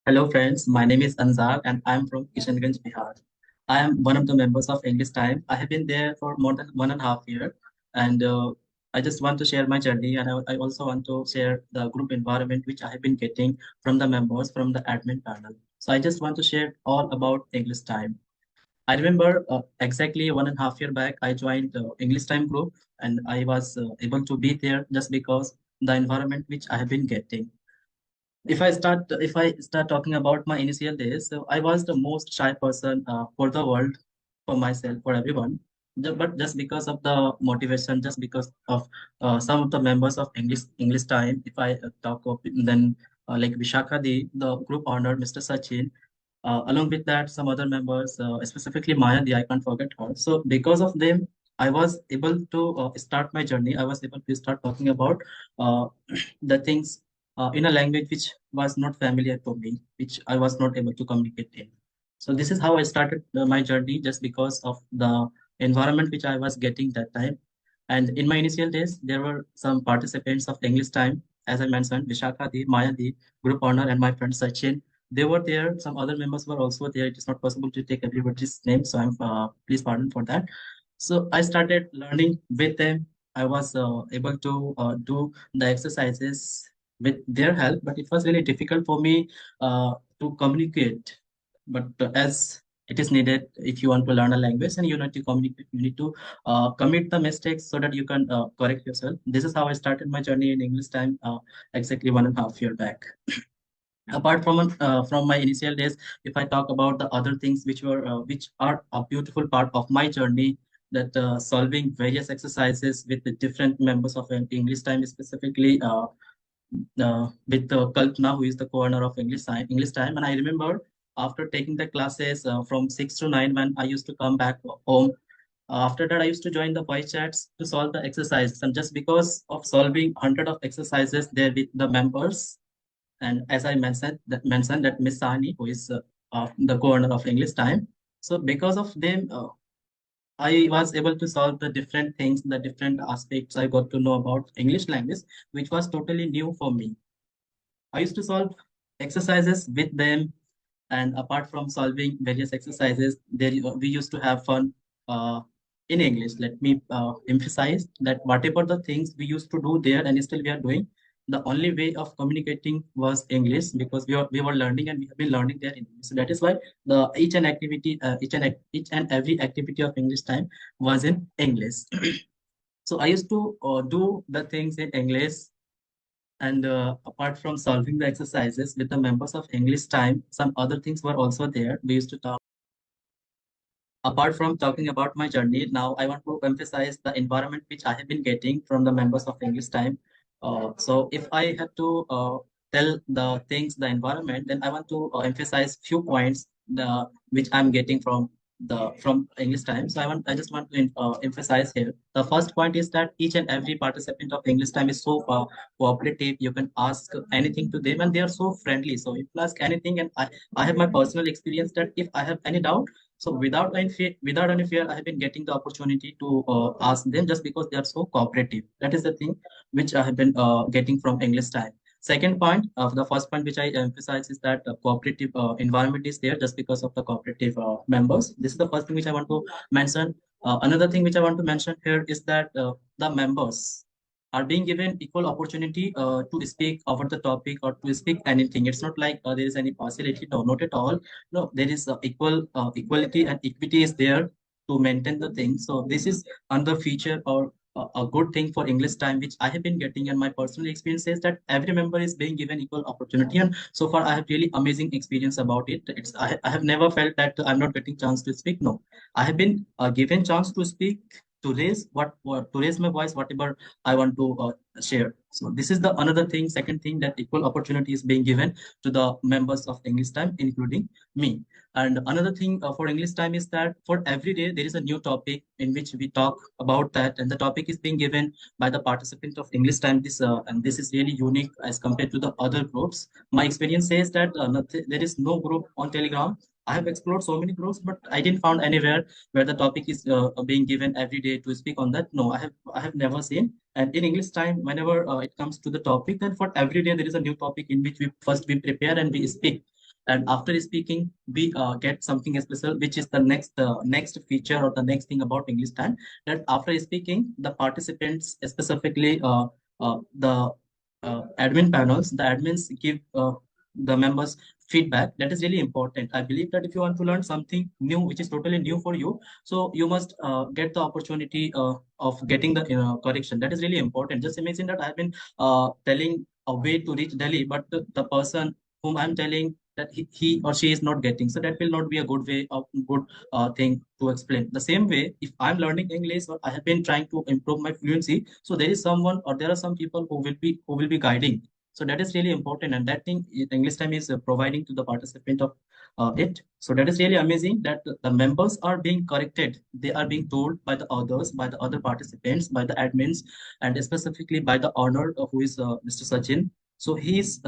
Hello friends, my name is Anzal and I'm from Kishanganj, Bihar. I am one of the members of English Time. I have been there for more than 1.5 years and I just want to share my journey and I also want to share the group environment which I have been getting from the members from the admin panel. So I just want to share all about English Time. I remember exactly 1.5 years back, I joined English Time group and I was able to be there just because the environment which I have been getting. If I start talking about my initial days, so I was the most shy person for the world, for myself, for everyone. But just because of the motivation, just because of some of the members of English Time, if I talk of then like Vishakha Di, the group owner, Mr. Sachin, along with that, some other members, specifically Maya Di, I can't forget her. So because of them, I was able to start my journey. I was able to start talking about uh, the things in a language which was not familiar to me, which I was not able to communicate in. So this is how I started my journey, just because of the environment which I was getting that time. And in my initial days, there were some participants of English Time, as I mentioned, Vishakha Di, Maya Di, group owner, and my friend Sachin. They were there. Some other members were also there. It is not possible to take everybody's name, so I'm please pardon for that. So I started learning with them. I was able to do the exercises with their help, but it was really difficult for me to communicate. But as it is needed, if you want to learn a language and you need to communicate, you need to commit the mistakes so that you can correct yourself. This is how I started my journey in English Time exactly 1.5 years back. Apart from my initial days, if I talk about the other things which are a beautiful part of my journey, that solving various exercises with the different members of an English Time, specifically with Kalpana, who is the co-owner of English Time. And I remember after taking the classes from 6 to 9, when I used to come back home, after that I used to join the voice chats to solve the exercises. And just because of solving hundred of exercises there with the members, and as I mentioned that Miss Sani, who is the co-owner of English Time. So because of them, I was able to solve the different things, the different aspects I got to know about English language, which was totally new for me. I used to solve exercises with them, and apart from solving various exercises, there we used to have fun uh, in English. Let me emphasize that whatever the things we used to do there and still we are doing, the only way of communicating was English, because we were learning and we have been learning there in English. So that is why the each and every activity of English Time was in English. So I used to do the things in English, and apart from solving the exercises with the members of English Time, some other things were also there. We used to talk. Apart from talking about my journey, now I want to emphasize the environment which I have been getting from the members of English Time. So if I have to tell the things, the environment, then I want to emphasize few points which I'm getting from English Time. So I just want to emphasize here. The first point is that each and every participant of English Time is so cooperative. You can ask anything to them, and they are so friendly. So you can ask anything, and I have my personal experience that if I have any doubt, so without any fear, I have been getting the opportunity to ask them, just because they are so cooperative. That is the thing which I have been getting from English Time. Second point, the first point which I emphasize is that cooperative environment is there just because of the cooperative members. This is the first thing which I want to mention. Another thing which I want to mention here is that the members are being given equal opportunity to speak over the topic or to speak anything. It's not like there is any partiality. No, not at all. No, there is equality and equity is there to maintain the thing. So this is another feature or a good thing for English Time, which I have been getting, and my personal experience says that every member is being given equal opportunity. And so far, I have really amazing experience about it. I have never felt that I'm not getting chance to speak. No, I have been given chance to speak, to to raise my voice, whatever I want to share. So this is the another thing, second thing, that equal opportunity is being given to the members of English Time, including me. And another thing for English Time is that for every day there is a new topic in which we talk about that, and the topic is being given by the participant of English Time. This is really unique as compared to the other groups. My experience says that there is no group on Telegram. I have explored so many groups, but I didn't found anywhere where the topic is being given every day to speak on that. No, I have never seen. And in English Time, whenever it comes to the topic, then for every day there is a new topic in which we prepare and we speak. and after speaking we get something special, which is the next feature or the next thing about English time, that after speaking the participants, specifically the admin panels, the admins give the members feedback. That is really important. I believe that if you want to learn something new which is totally new for you, so you must get the opportunity of getting the correction. That is really important. Just imagine that I've been telling a way to reach Delhi, but the person whom I'm telling that he or she is not getting, so that will not be a good way of good thing to explain. The same way, if I'm learning English or I have been trying to improve my fluency, so there is someone or there are some people who will be guiding. So that is really important, and that thing English time is providing to the participant of it. So that is really amazing that the members are being corrected. They are being told by the others, by the other participants, by the admins, and specifically by the owner, who is Mr. Sachin. So he is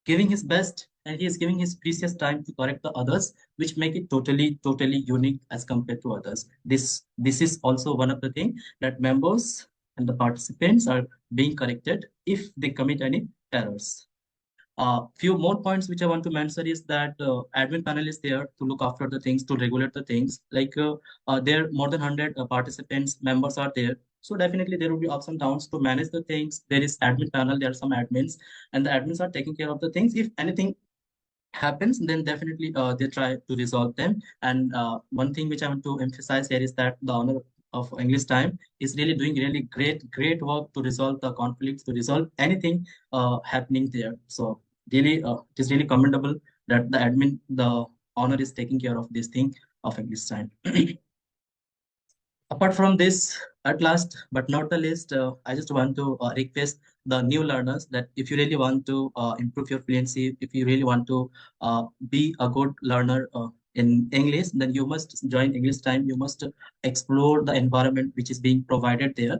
giving his best, and he is giving his precious time to correct the others, which make it totally unique as compared to others. This is also one of the thing, that members and the participants are being corrected if they commit any errors. Few more points which I want to mention is that admin panel is there to look after the things, to regulate the things. Like there more than 100 participants, members are there. So definitely there will be ups and downs to manage the things. There is admin panel, there are some admins, and the admins are taking care of the things. If anything happens, then definitely they try to resolve them. And one thing which I want to emphasize here is that the owner of English time is really doing really great work to resolve the conflicts, to resolve anything happening there. So really, it is really commendable that the admin, the owner is taking care of this thing of English time. Apart from this, at last but not the least, I just want to request the new learners that if you really want to improve your fluency, if you really want to be a good learner in English, then you must join English time. You must explore the environment which is being provided there.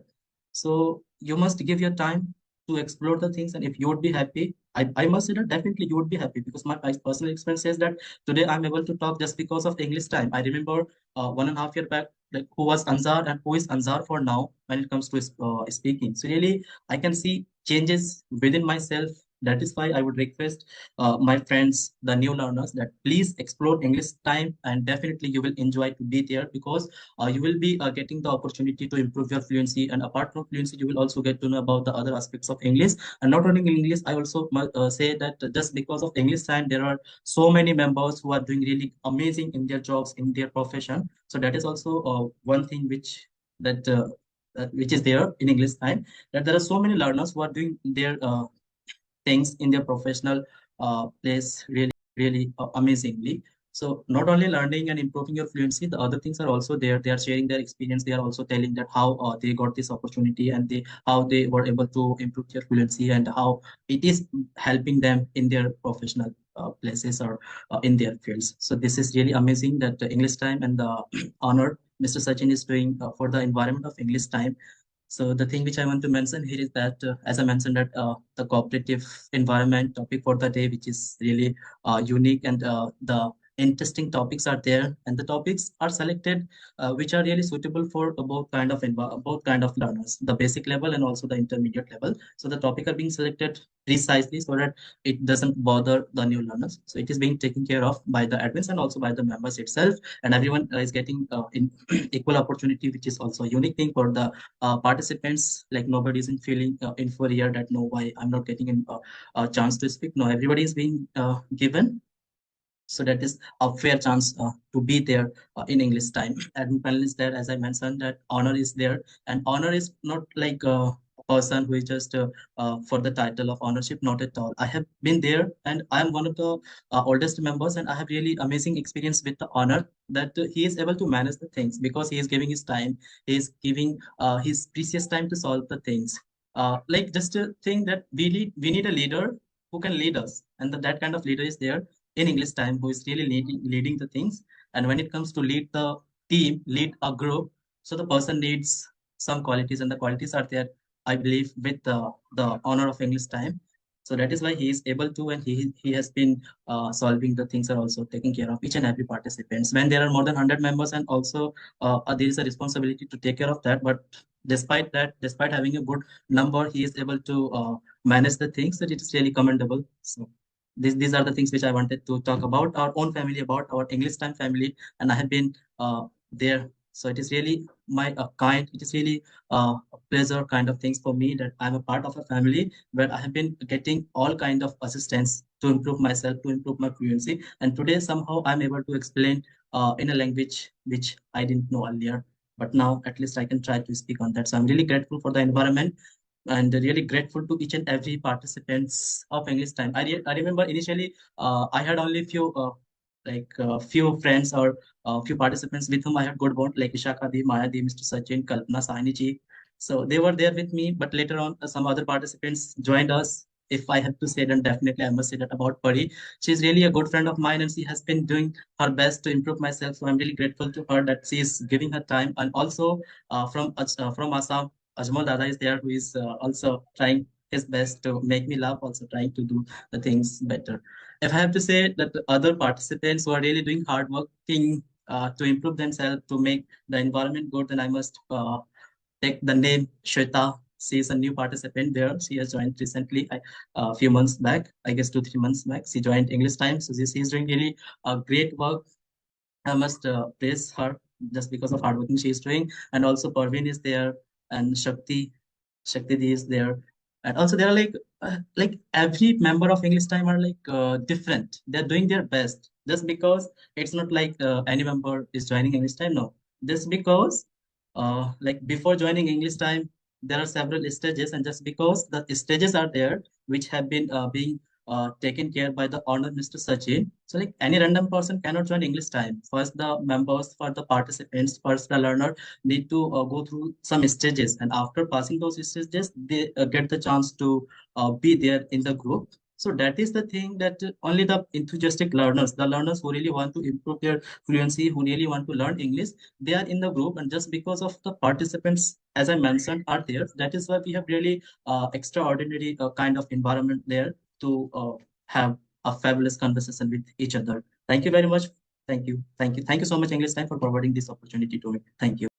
So you must give your time to explore the things, and if you would be happy, I must say that definitely you would be happy, because my personal experience says that today I'm able to talk just because of English time. I remember 1.5 year back, like who was Anzar and who is Anzar for now when it comes to speaking. So really, I can see changes within myself. That is why I would request my friends, the new learners, that please explore English time, and definitely you will enjoy to be there, because you will be getting the opportunity to improve your fluency. And apart from fluency, you will also get to know about the other aspects of English. And not only in English, I also must say that just because of English time, there are so many members who are doing really amazing in their jobs, in their profession. So that is also one thing that which is there in English time, that there are so many learners who are doing their things in their professional place really amazingly. So not only learning and improving your fluency, the other things are also there. They are sharing their experience. They are also telling that how they got this opportunity, and how they were able to improve their fluency, and how it is helping them in their professional places or in their fields. So this is really amazing that the English time and the honor Mr. Sachin is doing for the environment of English time. So the thing which I want to mention here is that, as I mentioned, that the cooperative environment topic for the day, which is really unique, and the interesting topics are there, and the topics are selected which are really suitable for both kind of learners, the basic level and also the intermediate level. So the topic are being selected precisely so that it doesn't bother the new learners. So it is being taken care of by the admins and also by the members itself, and everyone is getting in equal opportunity, which is also a unique thing for the participants. Like nobody is in feeling inferior, that no, why I'm not getting a chance to speak. No, everybody is being given. So that is a fair chance to be there in English time. And panel is there, as I mentioned, that honor is there, and honor is not like a person who is just for the title of ownership. Not at all. I have been there, and I am one of the oldest members, and I have really amazing experience with the honor, that he is able to manage the things because he is giving his time. He is giving his precious time to solve the things. Like just a thing that we need a leader who can lead us, and that kind of leader is there in English time, who is really leading the things. And when it comes to lead the team, lead a group, so the person needs some qualities, and the qualities are there, I believe, with the honor of English time. So that is why he is able to, and he has been solving the things, are also taking care of each and every participants. When there are more than 100 members, and also there is a responsibility to take care of that. But despite that, despite having a good number, he is able to manage the things. That it is really commendable. So these are the things which I wanted to talk about our own family, about our English time family, and I have been there. So it is really it is really a pleasure kind of things for me that I'm a part of a family where I have been getting all kind of assistance to improve myself, to improve my fluency. And today somehow I'm able to explain in a language which I didn't know earlier. But now at least I can try to speak on that. So I'm really grateful for the environment and really grateful to each and every participants of English time. I remember initially I had only few friends or few participants with whom I had good bond, like Ishaka Di, Maya Di, Mr. Sachin, Kalpana, Sahini ji. So they were there with me, but later on some other participants joined us. If I have to say, then definitely I must say that about Pari. She's really a good friend of mine, and she has been doing her best to improve myself. So I'm really grateful to her that she is giving her time. And also from Assam, Ajmal Dada is there, who is also trying his best to make me laugh, also trying to do the things better. If I have to say that the other participants who are really doing hard working to improve themselves, to make the environment good, then I must take the name Shweta. She is a new participant there. She has joined recently, a few months back, I guess 2, 3 months back. She joined English Time. So she is doing really great work. I must praise her just because of hard working she is doing. And also Parveen is there, and Shakti Di is there. And also there are like every member of English Time are like different. They're doing their best. Just because it's not like any member is joining English Time. No. Just because like before joining English Time, there are several stages, and just because the stages are there, which have been being taken care by the honored Mr. Sachin. So like any random person cannot join English Time. First, the members, for the participants, first the learner need to go through some stages, and after passing those stages, they get the chance to be there in the group. So that is the thing that only the enthusiastic learners, the learners who really want to improve their fluency, who really want to learn English, they are in the group. And just because of the participants, as I mentioned, are there, that is why we have really extraordinary kind of environment there to have a fabulous conversation with each other. Thank you very much. Thank you. Thank you. Thank you so much, English Time, for providing this opportunity to me. Thank you.